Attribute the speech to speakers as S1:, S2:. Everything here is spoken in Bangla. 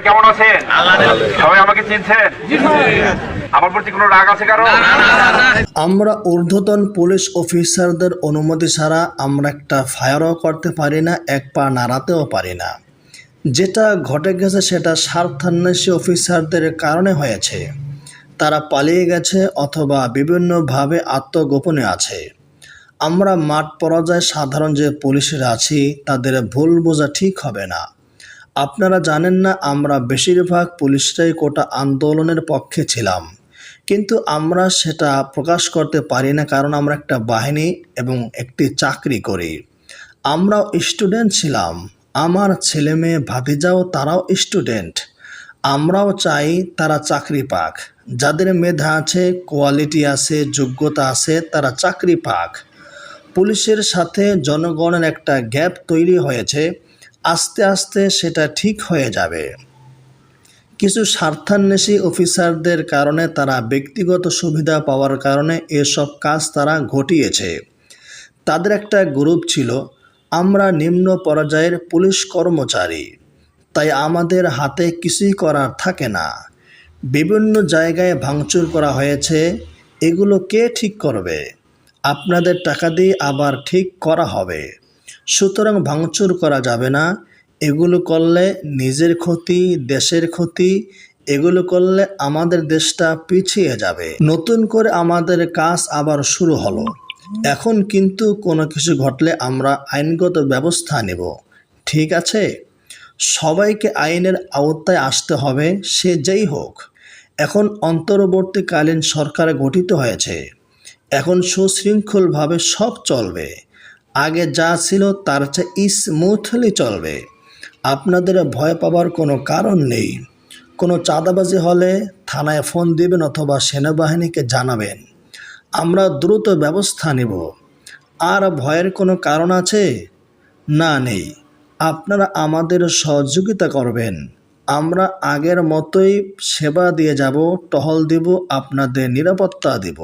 S1: কেমন আছেন? সবাই আমাকে চিনছেন? আমার প্রতি কোনো রাগ আছে কারো?
S2: আমরা ঊর্ধ্বতন পুলিশ অফিসারদের অনুমতি ছাড়া আমরা একটা ফায়ারও করতে পারি না, এক পা নাড়াতেও পারি না। যেটা ঘটে গেছে সেটা স্বার্থান্বেষী অফিসারদের কারণে হয়েছে। তারা পালিয়ে গেছে অথবা বিভিন্নভাবে আত্মগোপনে আছে। আমরা মাঠ পর্যায়ে সাধারণ যে পুলিশরা আছি তাদের ভুল বোঝা ঠিক হবে না। আপনারা জানেন না, আমরা বেশিরভাগ পুলিশরাই কোটা আন্দোলনের পক্ষে ছিলাম, কিন্তু আমরা সেটা প্রকাশ করতে পারি না, কারণ আমরা একটা বাহিনী এবং একটি চাকরি করি। আমরাও স্টুডেন্ট ছিলাম, আমার ছেলে মেয়ে ভাতিজাও তারাও স্টুডেন্ট। আমরাও চাই তারা চাকরি পাক, যাদের মেধা আছে, কোয়ালিটি আছে, যোগ্যতা আছে, তারা চাকরি পাক। পুলিশের সাথে জনগণের একটা গ্যাপ তৈরি হয়েছে, আস্তে আস্তে সেটা ঠিক হয়ে যাবে। কিছু স্বার্থান্বেষী অফিসারদের কারণে, তারা ব্যক্তিগত সুবিধা পাওয়ার কারণে এসব কাজ তারা ঘটিয়েছে। তাদের একটা গ্রুপ ছিল, আমরা নিম্ন পর্যায়ের পুলিশ কর্মচারী, তাই আমাদের হাতে কিছুই করার থাকে না। বিভিন্ন জায়গায় ভাঙচুর করা হয়েছে, এগুলো কে ঠিক করবে? আপনাদের টাকা দিয়ে আবার ঠিক করা হবে। সুতরাং ভাঙচুর করা যাবে না। এগুলো করলে নিজের ক্ষতি, দেশের ক্ষতি। এগুলো করলে আমাদের দেশটা পিছিয়ে যাবে। নতুন করে আমাদের কাজ আবার শুরু হলো। এখন কিন্তু কোনো কিছু ঘটলে আমরা আইনগত ব্যবস্থা নেব, ঠিক আছে? সবাইকে আইনের আওতায় আসতে হবে, সে যেই হোক। এখন অন্তর্বর্তীকালীন সরকার গঠিত হয়েছে, এখন সুশৃঙ্খলভাবে সব চলবে। আগে যা ছিল তার চেয়ে স্মুথলি চলবে। আপনাদের ভয় পাওয়ার কোনো কারণ নেই। কোনো চাঁদাবাজি হলে থানায় ফোন দিবেন অথবা সেনাবাহিনীকে জানাবেন, আমরা দ্রুত ব্যবস্থা নেব। আর ভয়ের কোনো কারণ আছে? না, নেই। আপনারা আমাদের সহযোগিতা করবেন, আমরা আগের মতোই সেবা দিয়ে যাব, টহল দেব, আপনাদের নিরাপত্তা দেব।